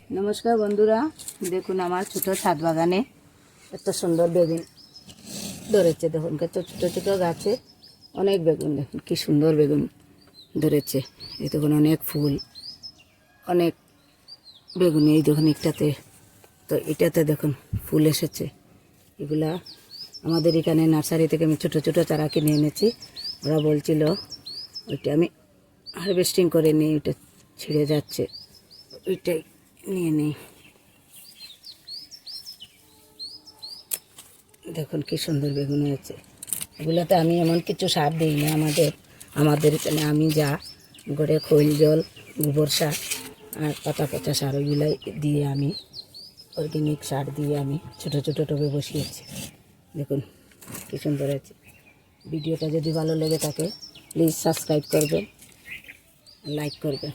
नमस्कार बंधुरा देखुन आमार छोटो छाद बागाने एत सुंदर बेगुन धरेছে দেখুন কত ছোট ছোট গাছে অনেক বেগুন দেখুন কি সুন্দর বেগুন ধরেছে এই দেখুন অনেক ফুল অনেক বেগুন এই দেখুন একটাতে তো এটাতে দেখুন ফুল এসেছে এগুলা আমাদের এখানে নার্সারি থেকে আমি ছোট ছোট চারা কিনে এনেছি ওরা বলছিল ওইটা আমি হারভেস্টিং করে নিই ওটা ছিঁড়ে যাচ্ছে ওইটাই নিয়ে নিই দেখুন কি সুন্দর বেগুন হয়েছে এগুলাতে আমি এমন কিছু সার দিই না আমাদের এখানে আমি যা গড়ে খৈল জল গোবর সার আর পাতা পচা সার ওইগুলাই দিয়ে আমি অর্গানিক সার দিয়ে আমি ছোটো ছোটো টবে বসিয়েছি দেখুন কি সুন্দর হয়েছে ভিডিওটা যদি ভালো লেগে থাকে প্লিজ সাবস্ক্রাইব করবেন লাইক করবেন।